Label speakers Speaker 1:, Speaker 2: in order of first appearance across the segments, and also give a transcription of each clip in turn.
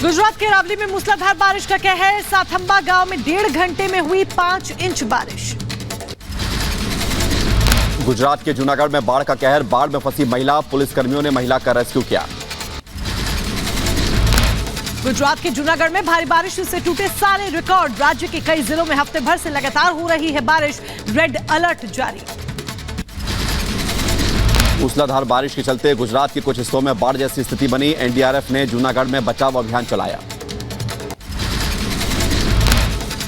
Speaker 1: गुजरात के रावली में मूसलाधार बारिश का कहर। साथंबा गांव में 1.5 घंटे में हुई 5 इंच बारिश।
Speaker 2: गुजरात के जूनागढ़ में बाढ़ का कहर। बाढ़ में फंसी महिला, पुलिसकर्मियों ने महिला का रेस्क्यू किया।
Speaker 1: गुजरात के जूनागढ़ में भारी बारिश से टूटे सारे रिकॉर्ड। राज्य के कई जिलों में हफ्ते भर से लगातार हो रही है बारिश। रेड अलर्ट जारी।
Speaker 2: मूसलाधार बारिश के चलते गुजरात के कुछ हिस्सों में बाढ़ जैसी स्थिति बनी। एनडीआरएफ ने जूनागढ़ में बचाव अभियान चलाया।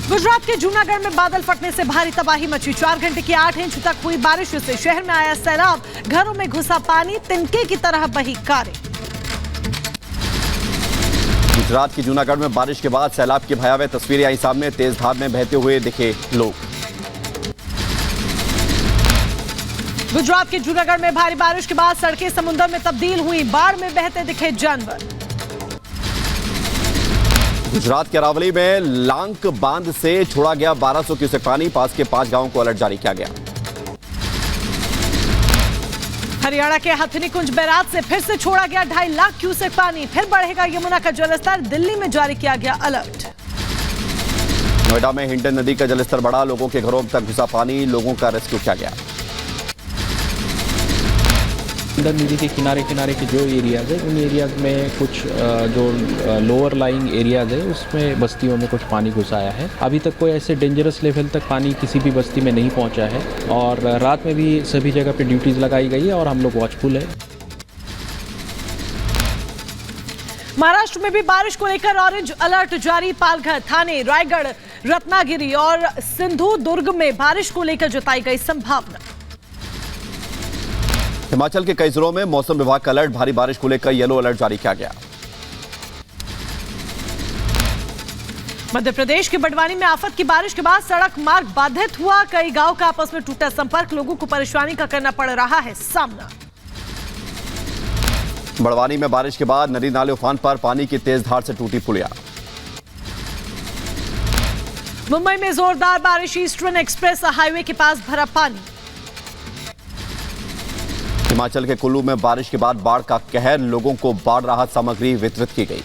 Speaker 1: गुजरात के जूनागढ़ में बादल फटने से भारी तबाही मची। 4 घंटे की 8 इंच तक हुई बारिश से शहर में आया सैलाब। घरों में घुसा पानी, तिनके की तरह बही कारें।
Speaker 2: गुजरात की जूनागढ़ में बारिश के बाद सैलाब की भयावह तस्वीरें आई सामने। तेज धार में बहते हुए दिखे लोग।
Speaker 1: गुजरात के जूनागढ़ में भारी बारिश के बाद सड़कें समुद्र में तब्दील हुई। बाढ़ में बहते दिखे जानवर।
Speaker 2: गुजरात के अरावली में लांक बांध से छोड़ा गया 1200 क्यूसेक पानी। पास के 5 गांवों को अलर्ट जारी किया गया।
Speaker 1: हरियाणा के हथनीकुंज बैराज से फिर से छोड़ा गया 2.5 लाख क्यूसेक पानी। फिर बढ़ेगा यमुना का जलस्तर। दिल्ली में जारी किया गया अलर्ट।
Speaker 2: नोएडा में हिंडन नदी का जलस्तर बढ़ा। लोगों के घरों तक घुसा पानी। लोगों का रेस्क्यू किया गया।
Speaker 3: हिंडन नदी के किनारे के जो एरियाज है, उन एरियाज में कुछ जो लोअर लाइंग एरियाज है, उसमें बस्तियों में कुछ पानी घुस आया है। अभी तक कोई ऐसे डेंजरस लेवल तक पानी किसी भी बस्ती में नहीं पहुंचा है और रात में भी सभी जगह पे ड्यूटीज लगाई गई है और हम लोग वॉचफुल है।
Speaker 1: महाराष्ट्र में भी बारिश को लेकर ऑरेंज अलर्ट जारी। पालघर, थाने, रायगढ़, रत्नागिरी और सिंधुदुर्ग में बारिश को लेकर जताई गई संभावना।
Speaker 2: हिमाचल के कई जिलों में मौसम विभाग का अलर्ट। भारी बारिश को लेकर येलो अलर्ट जारी किया गया।
Speaker 1: मध्य प्रदेश के बड़वानी में आफत की बारिश के बाद सड़क मार्ग बाधित हुआ। कई गांव का आपस में टूटा संपर्क। लोगों को परेशानी का करना पड़ रहा है सामना।
Speaker 2: बड़वानी में बारिश के बाद नदी नाले उफान पर। पानी की तेज धार से टूटी पुलिया।
Speaker 1: मुंबई में जोरदार बारिश। ईस्टर्न एक्सप्रेस हाईवे के पास भरा पानी।
Speaker 2: हिमाचल के कुल्लू में बारिश के बाद बाढ़ का कहर। लोगों को बाढ़ राहत सामग्री वितरित की गई।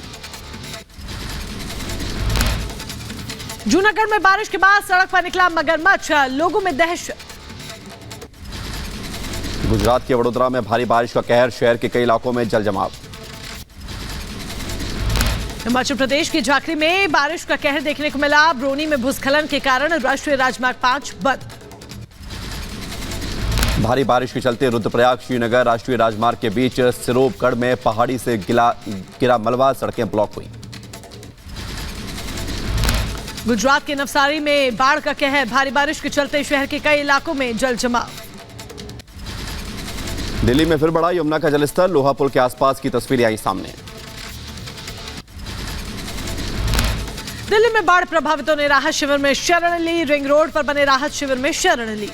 Speaker 1: जूनागढ़ में बारिश के बाद सड़क पर निकला मगरमच्छ। लोगों में दहशत।
Speaker 2: गुजरात के वडोदरा में भारी बारिश का कहर। शहर के कई इलाकों में जल जमाव।
Speaker 1: हिमाचल प्रदेश के झाकड़ी में बारिश का कहर देखने को मिला। ब्रोनी में भूस्खलन के कारण राष्ट्रीय राजमार्ग 5 बंद।
Speaker 2: भारी बारिश के चलते रुद्रप्रयाग श्रीनगर राष्ट्रीय राजमार्ग के बीच सिरोपगढ़ में पहाड़ी से गिरा मलबा। सड़कें ब्लॉक हुई।
Speaker 1: गुजरात के नवसारी में बाढ़ का कहर। भारी बारिश के चलते शहर के कई इलाकों में जल जमाव।
Speaker 2: दिल्ली में फिर बढ़ा यमुना का जलस्तर। लोहा पुल के आसपास की तस्वीरें आई सामने।
Speaker 1: दिल्ली में बाढ़ प्रभावितों ने राहत शिविर में शरण ली। रिंग रोड पर बने राहत शिविर में शरण ली।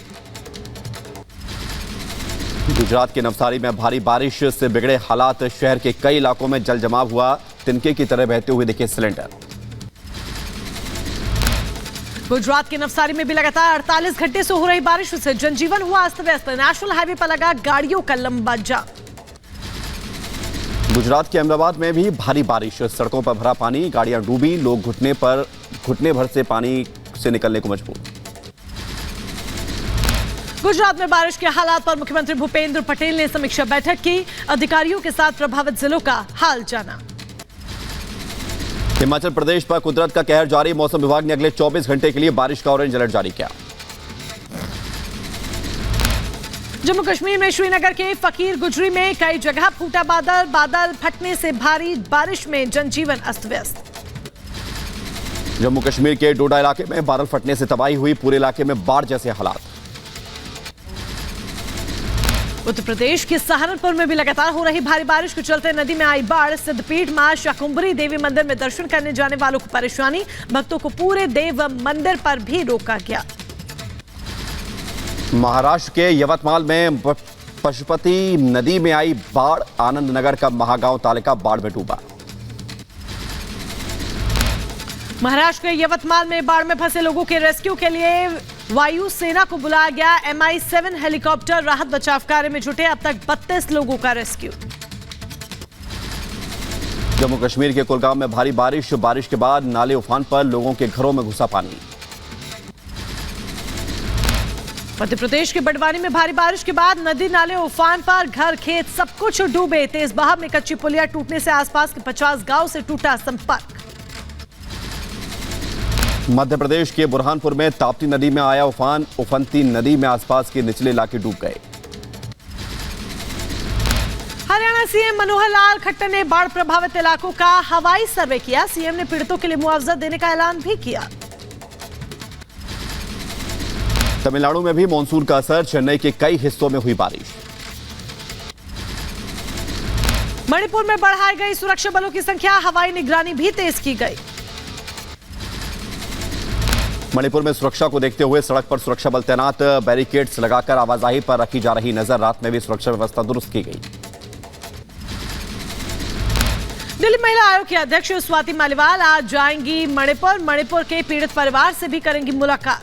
Speaker 2: गुजरात के नवसारी में भारी बारिश से बिगड़े हालात। शहर के कई इलाकों में जल जमाव हुआ। तिनके की तरह बहते हुए दिखे सिलेंडर।
Speaker 1: गुजरात के नवसारी में भी लगातार 48 घंटे से हो रही बारिश से जनजीवन हुआ अस्त व्यस्त। नेशनल हाईवे पर लगा गाड़ियों का लंबा जाम।
Speaker 2: गुजरात के अहमदाबाद में भी भारी बारिश। सड़कों पर भरा पानी। गाड़ियां डूबी। लोग घुटने भर से पानी से निकलने को मजबूर।
Speaker 1: गुजरात में बारिश के हालात पर मुख्यमंत्री भूपेंद्र पटेल ने समीक्षा बैठक की। अधिकारियों के साथ प्रभावित जिलों का हाल जाना।
Speaker 2: हिमाचल प्रदेश पर कुदरत का कहर जारी। मौसम विभाग ने अगले 24 घंटे के लिए बारिश का ऑरेंज अलर्ट जारी किया।
Speaker 1: जम्मू कश्मीर में श्रीनगर के फकीर गुजरी में कई जगह फूटा बादल। बादल फटने से भारी बारिश में जनजीवन अस्त व्यस्त।
Speaker 2: जम्मू कश्मीर के डोडा इलाके में बादल फटने से तबाही हुई। पूरे इलाके में बाढ़ जैसे हालात।
Speaker 1: उत्तर प्रदेश के सहारनपुर में भी लगातार हो रही भारी बारिश के चलते नदी में आई बाढ़। सिद्धपीठ मां शाकुंभरी देवी मंदिर में दर्शन करने जाने वालों को परेशानी। भक्तों को पूरे देव मंदिर पर भी रोका गया।
Speaker 2: महाराष्ट्र के यवतमाल में पशुपति नदी में आई बाढ़। आनंद नगर का महागांव तालिका बाढ़ में डूबा।
Speaker 1: महाराष्ट्र के यवतमाल में बाढ़ में फंसे लोगों के रेस्क्यू के लिए वायु सेना को बुलाया गया। MI-7 हेलीकॉप्टर राहत बचाव कार्य में जुटे। अब तक 32 लोगों का रेस्क्यू।
Speaker 2: जम्मू कश्मीर के कुलगाम में भारी बारिश के बाद नाले उफान पर, लोगों के घरों में घुसा पानी।
Speaker 1: मध्य प्रदेश के बड़वानी में भारी बारिश के बाद नदी नाले उफान पर, घर खेत सब कुछ डूबे। तेज बहाव में कच्ची पुलिया टूटने से आसपास के 50 गांव से टूटा संपर्क।
Speaker 2: मध्य प्रदेश के बुरहानपुर में ताप्ती नदी में आया उफान, उफनती नदी में आसपास के निचले इलाके डूब गए।
Speaker 1: हरियाणा सीएम मनोहर लाल खट्टर ने बाढ़ प्रभावित इलाकों का हवाई सर्वे किया। सीएम ने पीड़ितों के लिए मुआवजा देने का ऐलान भी किया।
Speaker 2: तमिलनाडु में भी मानसून का असर, चेन्नई के कई हिस्सों में हुई बारिश।
Speaker 1: मणिपुर में बढ़ाई गई सुरक्षा बलों की संख्या, हवाई निगरानी भी तेज की गई।
Speaker 2: मणिपुर में सुरक्षा को देखते हुए सड़क पर सुरक्षा बल तैनात, बैरिकेड्स लगाकर आवाजाही पर रखी जा रही नजर। रात में भी सुरक्षा व्यवस्था दुरुस्त की गई।
Speaker 1: दिल्ली महिला आयोग की अध्यक्ष स्वाति मालीवाल आज जाएंगी मणिपुर के पीड़ित परिवार से भी करेंगी मुलाकात।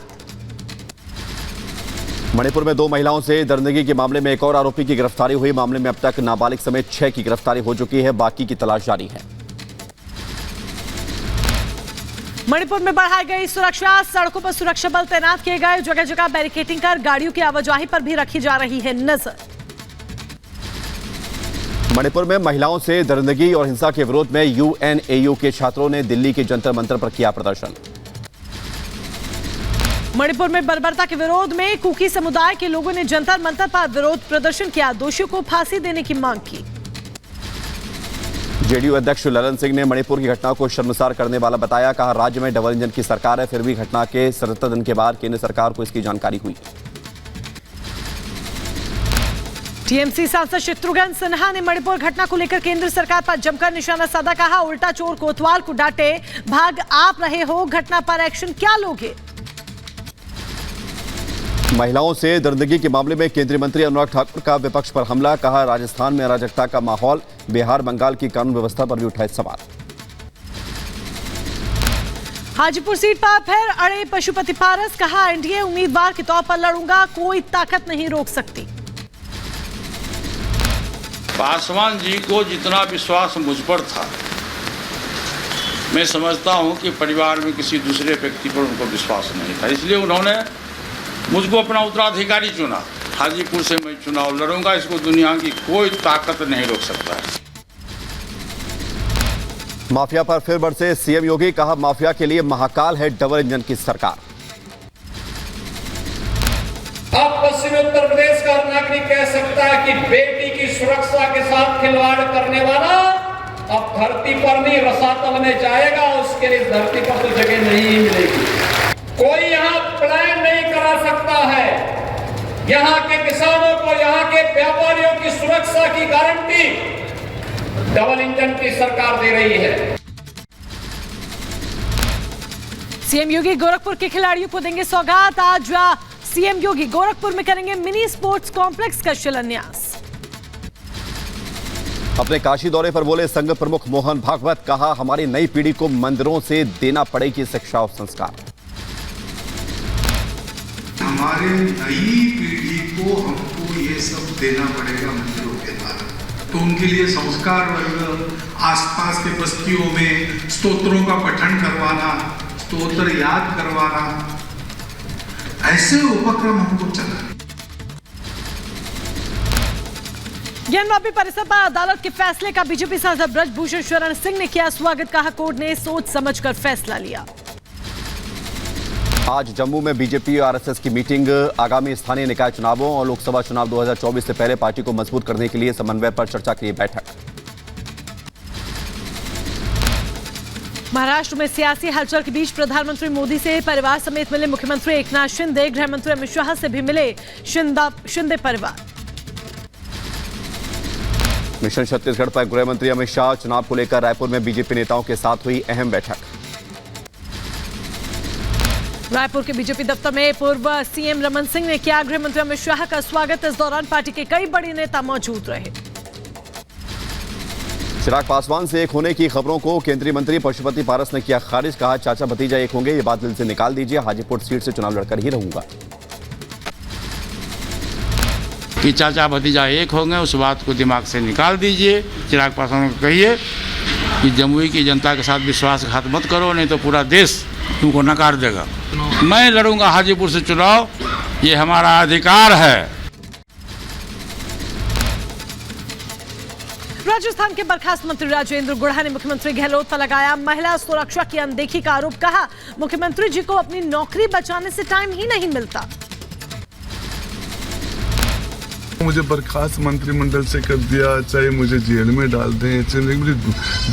Speaker 2: मणिपुर में 2 महिलाओं से दरिंदगी के मामले में एक और आरोपी की गिरफ्तारी हुई। मामले में अब तक नाबालिग समेत 6 की गिरफ्तारी हो चुकी है, बाकी की तलाश जारी है।
Speaker 1: मणिपुर में बढ़ाई गई सुरक्षा, सड़कों पर सुरक्षा बल तैनात किए गए। जगह जगह बैरिकेडिंग कर गाड़ियों की आवाजाही पर भी रखी जा रही है नजर।
Speaker 2: मणिपुर में महिलाओं से दरिंदगी और हिंसा के विरोध में यूएनएयू के छात्रों ने दिल्ली के जंतर मंतर पर किया प्रदर्शन।
Speaker 1: मणिपुर में बर्बरता के विरोध में कुकी समुदाय के लोगों ने जंतर मंतर पर विरोध प्रदर्शन किया। दोषियों को फांसी देने की मांग की।
Speaker 2: जेडीयू अध्यक्ष ललन सिंह ने मणिपुर की घटना को शर्मसार करने वाला बताया। कहा, राज्य में डबल इंजन की सरकार है, फिर भी घटना के 77 दिन के बाद केंद्र सरकार को इसकी जानकारी हुई।
Speaker 1: टीएमसी सांसद शत्रुघ्न सिन्हा ने मणिपुर घटना को लेकर केंद्र सरकार पर जमकर निशाना साधा। कहा, उल्टा चोर कोतवाल को डांटे, भाग आप रहे हो, घटना पर एक्शन क्या लोगे।
Speaker 2: महिलाओं से दरिंदगी के मामले में केंद्रीय मंत्री अनुराग ठाकुर का विपक्ष पर हमला। कहा, राजस्थान में अराजकता का माहौल, बिहार बंगाल की कानून व्यवस्था पर भी उठाए सवाल।
Speaker 1: हाजीपुर सीट पर फिर अड़े पशुपति पारस। कहा, एनडीए उम्मीदवार के तौर पर लड़ूंगा, कोई ताकत नहीं रोक सकती।
Speaker 4: पासवान जी को जितना विश्वास मुझ पर था, मैं समझता हूं कि परिवार में किसी दूसरे व्यक्ति पर उनको विश्वास नहीं था, इसलिए उन्होंने मुझको अपना उत्तराधिकारी चुना। हाजीपुर से मैं चुनाव लड़ूंगा, इसको दुनिया की कोई ताकत नहीं रोक सकता है।
Speaker 2: माफिया पर फिर बरसे सीएम योगी। कहा, माफिया के लिए महाकाल है डबल इंजन की सरकार।
Speaker 5: अब पश्चिमी उत्तर प्रदेश का नागरिक कह सकता है कि बेटी की सुरक्षा के साथ खिलवाड़ करने वाला अब धरती पर नहीं रसातल में जाएगा, उसके लिए धरती पर तो जगह नहीं मिलेगी। कोई यहाँ प्लान नहीं करा सकता है। यहाँ के किसानों को, यहाँ के व्यापारियों की सुरक्षा की गारंटी डबल इंजन की सरकार दे रही है।
Speaker 1: सीएम योगी गोरखपुर के खिलाड़ियों को देंगे सौगात। आज सीएम योगी गोरखपुर में करेंगे मिनी स्पोर्ट्स कॉम्प्लेक्स का शिलान्यास।
Speaker 2: अपने काशी दौरे पर बोले संघ प्रमुख मोहन भागवत। कहा, हमारी नई पीढ़ी को मंदिरों से देना पड़ेगी शिक्षा और संस्कार।
Speaker 6: हमारे नई पीढ़ी को हमको ये सब देना पड़ेगा मंदिरों के द्वारा, तो उनके लिए संस्कार वर्ग, आसपास के बस्तियों में स्तोत्रों का पठन करवाना, स्तोत्र याद करवाना, ऐसे उपक्रम हमको चलाने।
Speaker 1: ज्ञानवापी परिसर पर अदालत के फैसले का बीजेपी सांसद ब्रजभूषण शरण सिंह ने किया स्वागत। कहा, कोर्ट ने सोच समझकर फैसला लिया।
Speaker 2: आज जम्मू में बीजेपी और आरएसएस की मीटिंग। आगामी स्थानीय निकाय चुनावों और लोकसभा चुनाव 2024 से पहले पार्टी को मजबूत करने के लिए समन्वय पर चर्चा की बैठक।
Speaker 1: महाराष्ट्र में सियासी हलचल के बीच प्रधानमंत्री मोदी से परिवार समेत मिले मुख्यमंत्री एकनाथ शिंदे। गृहमंत्री अमित शाह से भी मिले शिंदे परिवार।
Speaker 2: मिशन छत्तीसगढ़ पर गृहमंत्री अमित शाह। चुनाव को लेकर रायपुर में बीजेपी नेताओं के साथ हुई अहम बैठक।
Speaker 1: रायपुर के बीजेपी दफ्तर में पूर्व सीएम रमन सिंह ने किया गृहमंत्री अमित शाह का स्वागत। इस दौरान पार्टी के कई बड़े नेता मौजूद रहे।
Speaker 2: चिराग पासवान से एक होने की खबरों को केंद्रीय मंत्री पशुपति पारस ने किया खारिज। कहा, चाचा भतीजा एक होंगे, ये बात दिल से निकाल दीजिए। हाजीपुर सीट से चुनाव लड़कर ही रहूंगा।
Speaker 4: कि चाचा भतीजा एक होंगे, उस बात को दिमाग से निकाल दीजिए। चिराग पासवान को कहिए कि जमुई की जनता के साथ विश्वासघात मत करो, नहीं तो पूरा देश तुमको नकार देगा। मैं लड़ूंगा हाजीपुर से चुनाव, ये हमारा अधिकार है।
Speaker 1: राजस्थान के बर्खास्त मंत्री राजेंद्र गुढ़ा ने मुख्यमंत्री गहलोत पर लगाया महिला सुरक्षा की अनदेखी का आरोप। कहा, मुख्यमंत्री जी को अपनी नौकरी बचाने से टाइम ही नहीं मिलता।
Speaker 7: मुझे बर्खास्त मंत्रिमंडल से कर दिया, चाहे मुझे जेल में डाल दें, चाहे मुझे,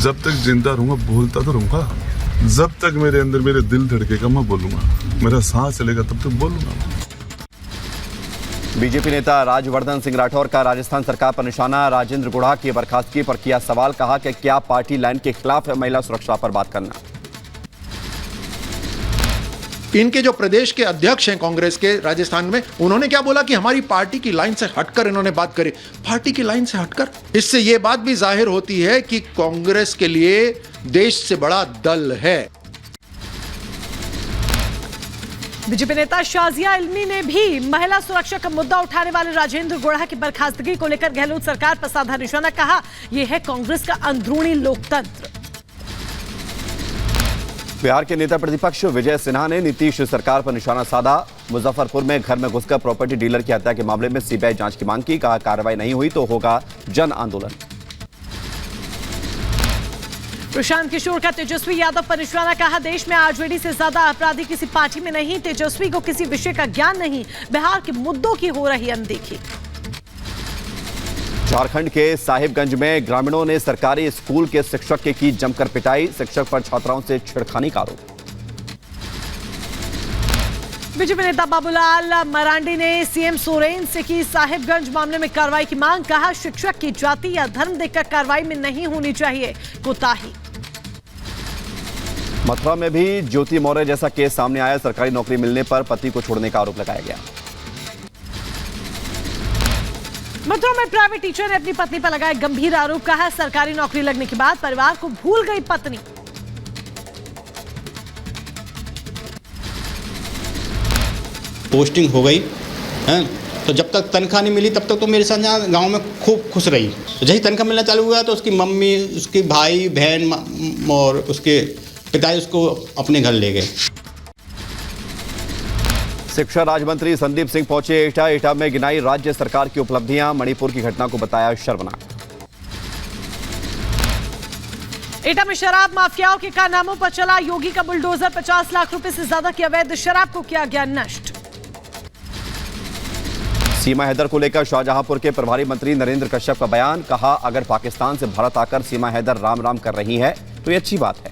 Speaker 7: जब तक जिंदा रहूंगा बोलता तो रहूंगा। जब तक मेरे अंदर मेरे दिल धड़केगा मैं बोलूंगा, मेरा सांस चलेगा तब तक बोलूंगा।
Speaker 2: बीजेपी नेता राजवर्धन सिंह राठौर का राजस्थान सरकार पर निशाना। राजेंद्र गुढ़ा की बर्खास्तगी पर किया सवाल। कहा कि क्या पार्टी लाइन के खिलाफ है महिला सुरक्षा पर बात करना।
Speaker 8: इनके जो प्रदेश के अध्यक्ष हैं कांग्रेस के राजस्थान में, उन्होंने क्या बोला कि हमारी पार्टी की लाइन से हटकर इन्होंने बात करी। पार्टी की लाइन से हटकर, इससे यह बात भी जाहिर होती है कि कांग्रेस के लिए देश से बड़ा दल है।
Speaker 1: बीजेपी नेता शाजिया इल्मी ने भी महिला सुरक्षा का मुद्दा उठाने वाले राजेंद्र गुढ़ा की बर्खास्तगी को लेकर गहलोत सरकार पर साधा निशाना। कहा, यह है कांग्रेस का अंदरूनी लोकतंत्र।
Speaker 2: बिहार के नेता प्रतिपक्ष विजय सिन्हा ने नीतीश सरकार पर निशाना साधा। मुजफ्फरपुर में घर में घुसकर प्रॉपर्टी डीलर की हत्या के मामले में सीबीआई जांच की मांग की। कहा, कार्रवाई नहीं हुई तो होगा जन आंदोलन।
Speaker 1: प्रशांत किशोर का तेजस्वी यादव पर निशाना। कहा, देश में आरजेडी से ज्यादा अपराधी किसी पार्टी में नहीं। तेजस्वी को किसी विषय का ज्ञान नहीं, बिहार के मुद्दों की हो रही अनदेखी।
Speaker 2: झारखंड के साहिबगंज में ग्रामीणों ने सरकारी स्कूल के शिक्षक की जमकर पिटाई। शिक्षक पर छात्राओं से छेड़खानी का आरोप।
Speaker 1: बीजेपी नेता बाबूलाल मरांडी ने सीएम सोरेन से की साहिबगंज मामले में कार्रवाई की मांग। कहा, शिक्षक की जाति या धर्म देखकर कार्रवाई में नहीं होनी चाहिए कोताही।
Speaker 2: मथुरा में भी ज्योति मौर्य जैसा केस सामने आया। सरकारी नौकरी मिलने पर पति को छोड़ने का आरोप लगाया गया।
Speaker 1: मथुरा में प्राइवेट टीचर ने अपनी पत्नी पर लगाए गंभीर आरोप। कहा, सरकारी नौकरी लगने के बाद परिवार को भूल गई पत्नी।
Speaker 9: पोस्टिंग हो गई है, तो जब तक तनख्वाह नहीं मिली तब तक तो मेरे साथ यहाँ गाँव में खूब खुश रही। तो जैसे तनख्वाह मिलना चालू हुआ तो उसकी मम्मी, उसके भाई बहन और उसके पिताजी उसको अपने घर ले गए।
Speaker 2: शिक्षा राज्य मंत्री संदीप सिंह पहुंचे एटा। एटा में गिनाई राज्य सरकार की उपलब्धियां। मणिपुर की घटना को बताया शर्मनाक।
Speaker 1: एटा में शराब माफियाओं के कारनामों पर चला योगी का बुलडोजर। 50 लाख रुपए से ज्यादा की अवैध शराब को किया गया नष्ट।
Speaker 2: सीमा हैदर को लेकर शाहजहांपुर के प्रभारी मंत्री नरेंद्र कश्यप का बयान। कहा, अगर पाकिस्तान से भारत आकर सीमा हैदर राम राम कर रही है तो ये अच्छी बात है।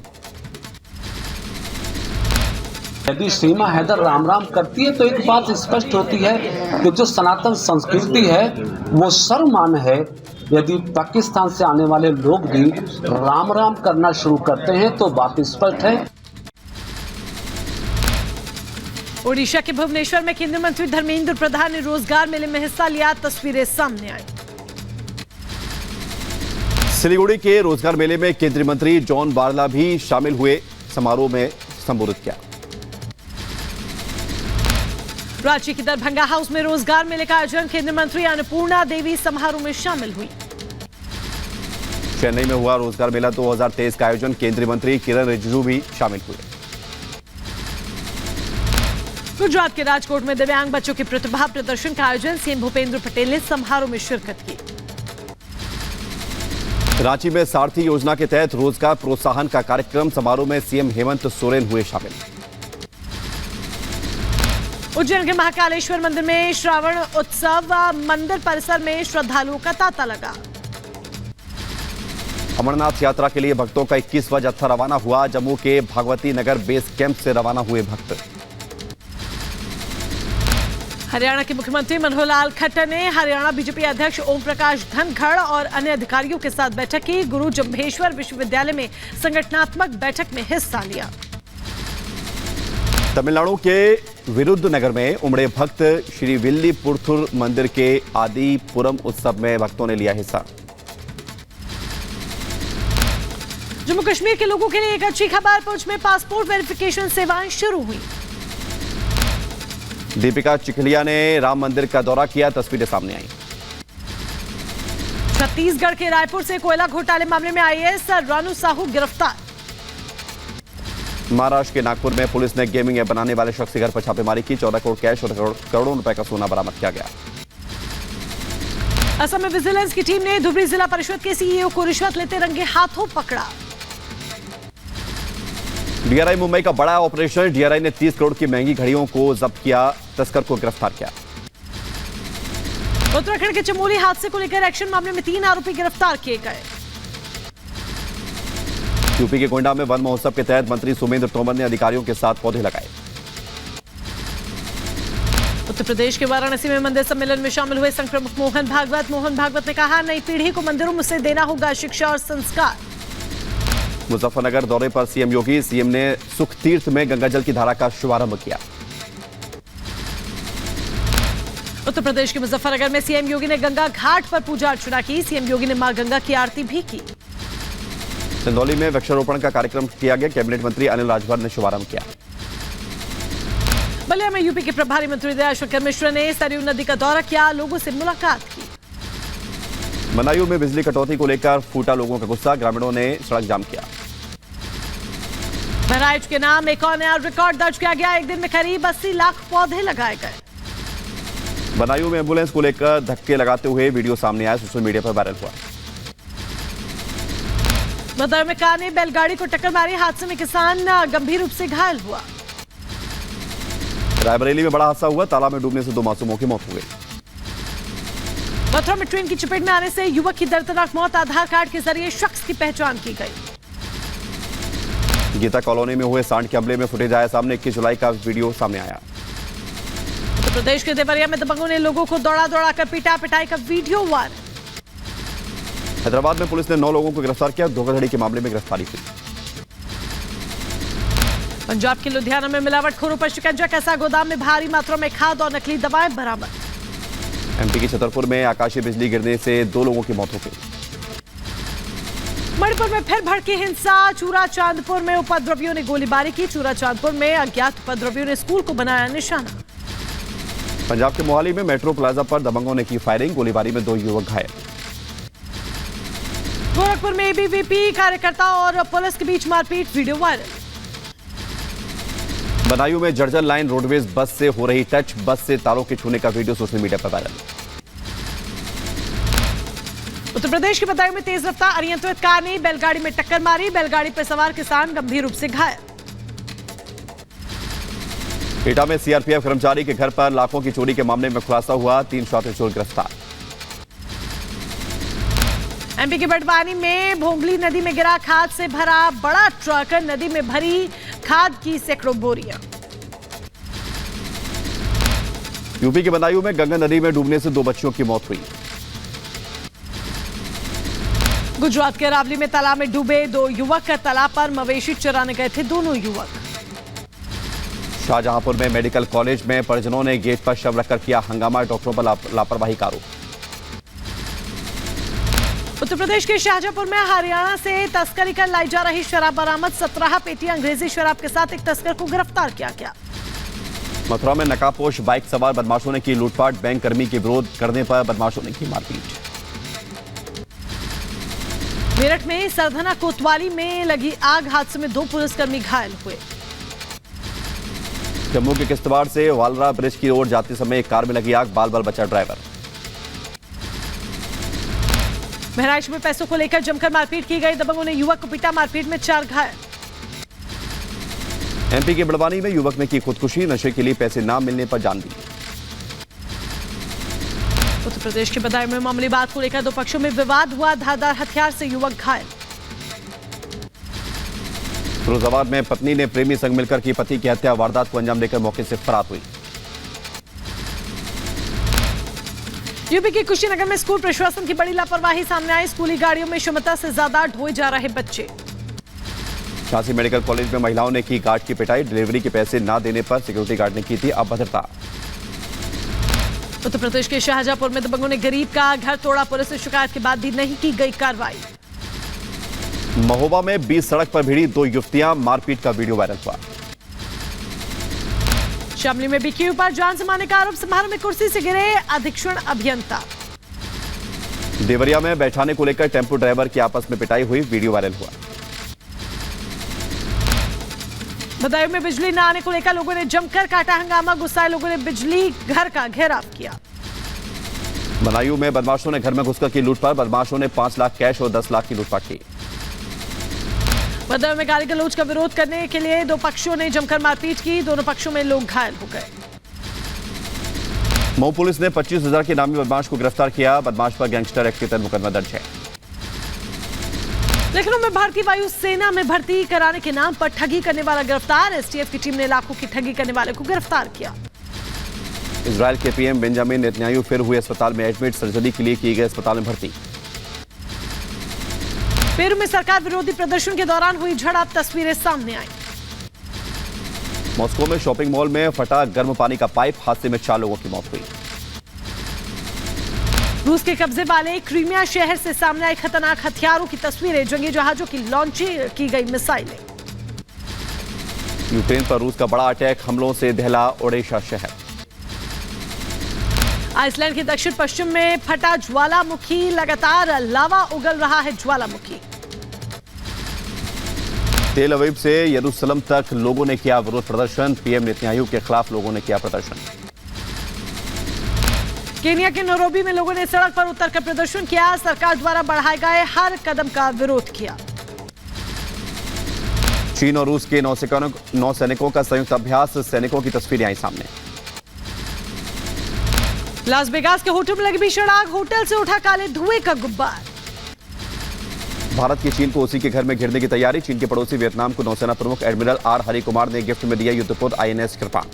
Speaker 10: यदि सीमा हैदर राम राम करती है तो एक बात स्पष्ट होती है कि जो सनातन संस्कृति है वो सर्वमान्य है। यदि पाकिस्तान से आने वाले लोग भी राम राम करना शुरू करते हैं तो बात स्पष्ट है।
Speaker 1: ओडिशा के भुवनेश्वर में केंद्रीय मंत्री धर्मेंद्र प्रधान ने रोजगार मेले में हिस्सा लिया। तस्वीरें सामने आई।
Speaker 2: सिलीगुड़ी के रोजगार मेले में केंद्रीय मंत्री जॉन बारला भी शामिल हुए। समारोह में संबोधित किया।
Speaker 1: रांची की दरभंगा हाउस में रोजगार मेले का आयोजन। केंद्रीय मंत्री अन्नपूर्णा देवी समारोह में शामिल हुई।
Speaker 2: चेन्नई में हुआ रोजगार मेला 2023 का आयोजन। केंद्रीय मंत्री किरण रिजिजू भी शामिल हुए।
Speaker 1: गुजरात के राजकोट में दिव्यांग बच्चों के प्रतिभा प्रदर्शन का आयोजन। सीएम भूपेंद्र पटेल ने समारोह में शिरकत की।
Speaker 2: रांची में सारथी योजना के तहत रोजगार प्रोत्साहन का कार्यक्रम। समारोह में सीएम हेमंत सोरेन हुए शामिल।
Speaker 1: उज्जैन के महाकालेश्वर मंदिर में श्रावण उत्सव। मंदिर परिसर में श्रद्धालुओं का तांता लगा।
Speaker 2: अमरनाथ यात्रा के लिए भक्तों का 21वां जत्था रवाना हुआ। जम्मू के भागवती नगर बेस कैंप से रवाना हुए भक्त।
Speaker 1: हरियाणा के मुख्यमंत्री मनोहर लाल खट्टर ने हरियाणा बीजेपी अध्यक्ष ओम प्रकाश धनखड़ और अन्य अधिकारियों के साथ बैठक की। गुरु जम्भेश्वर विश्वविद्यालय में संगठनात्मक बैठक में हिस्सा लिया।
Speaker 2: तमिलनाडु के विरुद्धनगर में उमड़े भक्त। श्री विल्लीपुरथुर मंदिर के आदिपुरम उत्सव में भक्तों ने लिया हिस्सा।
Speaker 1: जम्मू कश्मीर के लोगों के लिए एक अच्छी खबर। पुंछ में पासपोर्ट वेरिफिकेशन सेवाएं शुरू हुई।
Speaker 2: दीपिका चिखलिया ने राम मंदिर का दौरा किया। तस्वीरें सामने आई।
Speaker 1: छत्तीसगढ़ के रायपुर से कोयला घोटाले मामले में आईएएस रानू साहू गिरफ्तार।
Speaker 2: महाराष्ट्र के नागपुर में पुलिस ने गेमिंग ऐप बनाने वाले शख्स के घर पर छापेमारी की। 14 करोड़ कैश और करोड़ों रुपए का सोना बरामद किया गया।
Speaker 1: असम में विजिलेंस की टीम ने धुबरी जिला परिषद के सीईओ को रिश्वत लेते रंगे हाथों पकड़ा।
Speaker 2: डीआरआई मुंबई का बड़ा ऑपरेशन। डीआरआई ने 30 करोड़ की महंगी घड़ियों को जब्त किया। तस्कर को गिरफ्तार किया।
Speaker 1: उत्तराखंड के चमोली हादसे को लेकर एक्शन मामले में 3 आरोपी गिरफ्तार किए गए।
Speaker 2: यूपी के गोंडा में वन महोत्सव के तहत मंत्री सुमेंद्र तोमर ने अधिकारियों के साथ पौधे लगाए।
Speaker 1: उत्तर प्रदेश के वाराणसी में मंदिर सम्मेलन में शामिल हुए संघ प्रमुख मोहन भागवत। मोहन भागवत ने कहा, नई पीढ़ी को मंदिरों से देना होगा शिक्षा और संस्कार।
Speaker 2: मुजफ्फरनगर दौरे पर सीएम योगी। सीएम ने सुख तीर्थ में गंगाजल की धारा का शुभारंभ किया।
Speaker 1: उत्तर प्रदेश के मुजफ्फरनगर में सीएम योगी ने गंगा घाट पर पूजा अर्चना की। सीएम योगी ने मां गंगा की आरती भी की।
Speaker 2: चंदौली में वृक्षारोपण का कार्यक्रम किया गया। कैबिनेट मंत्री अनिल राजभर ने शुभारंभ किया।
Speaker 1: बलिया में यूपी के प्रभारी मंत्री दयाशंकर मिश्र ने सरयू नदी का दौरा किया। लोगों से मुलाकात की।
Speaker 2: बदायूं में बिजली कटौती को लेकर फूटा लोगों का गुस्सा। ग्रामीणों ने सड़क जाम किया।
Speaker 1: बहराइच के नाम एक और नया रिकॉर्ड दर्ज किया गया। एक दिन में करीब 80 लाख पौधे लगाए गए।
Speaker 2: बदायूं में एम्बुलेंस को लेकर धक्के लगाते हुए वीडियो सामने आया। सोशल मीडिया पर वायरल हुआ।
Speaker 1: बदायूं में कार ने बैलगाड़ी को टक्कर मारी। हादसे में किसान गंभीर रूप से घायल हुआ।
Speaker 2: रायबरेली में बड़ा हादसा हुआ। तालाब में डूबने से 2 मासूमों की मौत हो गई।
Speaker 1: मथुरा में ट्रेन की चपेट में आने से युवक की दर्दनाक मौत। आधार कार्ड के जरिए शख्स की पहचान की गई।
Speaker 2: गीता कॉलोनी में हुए सांड के हमले में फुटेज आया सामने। 21 जुलाई का वीडियो सामने आया।
Speaker 1: उत्तर प्रदेश के देवरिया में दबंगों ने लोगों को दौड़ा दौड़ा कर पीटा। पिटाई का वीडियो वायरल।
Speaker 2: हैदराबाद में पुलिस ने 9 लोगों को गिरफ्तार किया। धोखाधड़ी के मामले में गिरफ्तारी हुई।
Speaker 1: पंजाब के लुधियाना में मिलावटखोरों पर शिकंजा। कैसा गोदाम में भारी मात्रा में खाद और नकली दवाएं बरामद।
Speaker 2: एमपी के छतरपुर में आकाशीय बिजली गिरने से 2 लोगों की मौत हो गई।
Speaker 1: मणिपुर में फिर भड़की हिंसा। चूरा चांदपुर में उपद्रवियों ने गोलीबारी की। चूरा चांदपुर में अज्ञात उपद्रवियों ने स्कूल को बनाया निशाना।
Speaker 2: पंजाब के मोहाली में मेट्रो प्लाजा पर दबंगों ने की फायरिंग। गोलीबारी में 2 युवक घायल।
Speaker 1: गोरखपुर में एबीवीपी कार्यकर्ता और पुलिस के बीच मारपीट। Video viral.
Speaker 2: बदायूं में जर्जर लाइन रोडवेज बस से हो रही टच। बस से तारों के छूने का वीडियो सोशल मीडिया पर वायरल।
Speaker 1: उत्तर प्रदेश के बदायूं में तेज रफ्तार अनियंत्रित कार ने बैलगाड़ी में टक्कर मारी। बैलगाड़ी पर सवार किसान गंभीर रूप से घायल।
Speaker 2: एटा में सीआरपीएफ कर्मचारी के घर पर लाखों की चोरी के मामले में खुलासा हुआ। 3 शौते चोर गिरफ्तार।
Speaker 1: एमपी के बड़वानी में भोंगली नदी में गिरा खाद से भरा बड़ा ट्रक। नदी में भरी खाद की सैकड़ों बोरियां।
Speaker 2: यूपी के बदायूं में गंगा नदी में डूबने से 2 बच्चियों की मौत हुई।
Speaker 1: गुजरात के अरावली में तालाब में डूबे 2 युवक। तालाब पर मवेशी चराने गए थे दोनों युवक।
Speaker 2: शाहजहांपुर में मेडिकल कॉलेज में परिजनों ने गेट पर शव रखकर किया हंगामा। डॉक्टरों पर लापरवाही का आरोप।
Speaker 1: उत्तर प्रदेश के शाहजहांपुर में हरियाणा से तस्करी कर लाई जा रही शराब बरामद। 17 पेटी अंग्रेजी शराब के साथ एक तस्कर को गिरफ्तार किया गया।
Speaker 2: मथुरा में नकाबपोश बाइक सवार बदमाशों ने की लूटपाट। बैंक कर्मी के विरोध करने पर बदमाशों ने की मारपीट।
Speaker 1: मेरठ में सरधना कोतवाली में लगी आग। हादसे में 2 पुलिसकर्मी घायल हुए।
Speaker 2: जम्मू के किश्तवाड़ से वालरा ब्रिज की ओर जाते समय एक कार में लगी आग। बाल बाल बचा ड्राइवर।
Speaker 1: बहराइच में पैसों को लेकर जमकर मारपीट की गई। दबंगों ने युवक को पीटा। मारपीट में 4 घायल।
Speaker 2: एमपी के बड़वानी में युवक ने की खुदकुशी। नशे के लिए पैसे ना मिलने पर जान दी।
Speaker 1: उत्तर प्रदेश के बदायूं में मामूली बात को लेकर 2 पक्षों में विवाद हुआ। धारदार हथियार से युवक घायल।
Speaker 2: फिरोजाबाद में पत्नी ने प्रेमी संग मिलकर की पति की हत्या। वारदात को अंजाम देकर मौके से फरार हुई।
Speaker 1: यूपी के कुशीनगर में स्कूल प्रशासन की बड़ी लापरवाही सामने आई। स्कूली गाड़ियों में क्षमता से ज्यादा ढोए जा रहे बच्चे।
Speaker 2: झांसी मेडिकल कॉलेज में महिलाओं ने की गार्ड की पिटाई। डिलीवरी के पैसे ना देने पर सिक्योरिटी गार्ड ने की थी अभद्रता।
Speaker 1: उत्तर प्रदेश के शाहजहांपुर में दबंगों ने गरीब का घर तोड़ा। पुलिस से शिकायत के बाद भी नहीं की गई कार्रवाई।
Speaker 2: महोबा में 20 सड़क पर भिड़ी 2 युवतियां। मारपीट का वीडियो वायरल हुआ।
Speaker 1: शामली में बीक्यू पर जान से मारने का आरोप। समारोह में कुर्सी से गिरे अधीक्षण अभियंता।
Speaker 2: देवरिया में बैठाने को लेकर टेंपो ड्राइवर की आपस में पिटाई हुई, वीडियो वायरल हुआ।
Speaker 1: बदायूं में बिजली न आने को लेकर लोगों ने जमकर काटा हंगामा, गुस्साए लोगों ने बिजली घर का घेराव किया।
Speaker 2: बदायूं में बदमाशों ने घर में घुसकर की लूटपाट, बदमाशों ने 5 लाख कैश और 10 लाख की लूटपाट की।
Speaker 1: बदायूं में गाली गलौज का विरोध करने के लिए दो पक्षों ने जमकर मारपीट की, दोनों पक्षों में लोग घायल हो गए।
Speaker 2: मऊ पुलिस ने 25,000 के नामी बदमाश को गिरफ्तार किया, बदमाश पर गैंगस्टर एक्ट के तहत मुकदमा दर्ज है।
Speaker 1: लखनऊ में भारतीय वायु सेना में भर्ती कराने के नाम पर ठगी करने वाला गिरफ्तार, एसटीएफ की टीम ने लाखों की ठगी करने वाले को गिरफ्तार किया।
Speaker 2: इजराइल के पीएम बेंजामिन नेतन्याहू फिर हुए अस्पताल में एडमिट, सर्जरी के लिए की गई अस्पताल में भर्ती।
Speaker 1: पेरू में सरकार विरोधी प्रदर्शन के दौरान हुई झड़प, तस्वीरें सामने आई।
Speaker 2: मॉस्को में शॉपिंग मॉल में फटा गर्म पानी का पाइप, हादसे में 4 लोगों की मौत हुई।
Speaker 1: रूस के कब्जे वाले क्रीमिया शहर से सामने आई खतरनाक हथियारों की तस्वीरें, जंगी जहाजों की लॉन्चिंग की गई मिसाइलें।
Speaker 2: यूक्रेन पर रूस का बड़ा अटैक, हमलों से दहला ओडेशा शहर।
Speaker 1: आइसलैंड के दक्षिण पश्चिम में फटा ज्वालामुखी, लगातार लावा उगल रहा है ज्वालामुखी।
Speaker 2: तेल अवीव से यरूशलेम तक लोगों ने किया विरोध प्रदर्शन, पीएम नेतन्याहू के खिलाफ लोगों ने किया प्रदर्शन।
Speaker 1: केनिया के नैरोबी में लोगों ने सड़क पर उतरकर प्रदर्शन किया, सरकार द्वारा बढ़ाए गए हर कदम का विरोध किया।
Speaker 2: चीन और रूस के नौसैनिकों का संयुक्त अभ्यास, सैनिकों की तस्वीरें आई सामने।
Speaker 1: लास वेगास के होटल में लगी भीषण आग, होटल से उठा काले धुएं का गुब्बार।
Speaker 2: भारत की चीन को उसी के घर में घेरने की तैयारी, चीन के पड़ोसी वियतनाम को नौसेना प्रमुख एडमिरल आर हरि कुमार ने गिफ्ट में दिया युद्धपोत INS कृपाण।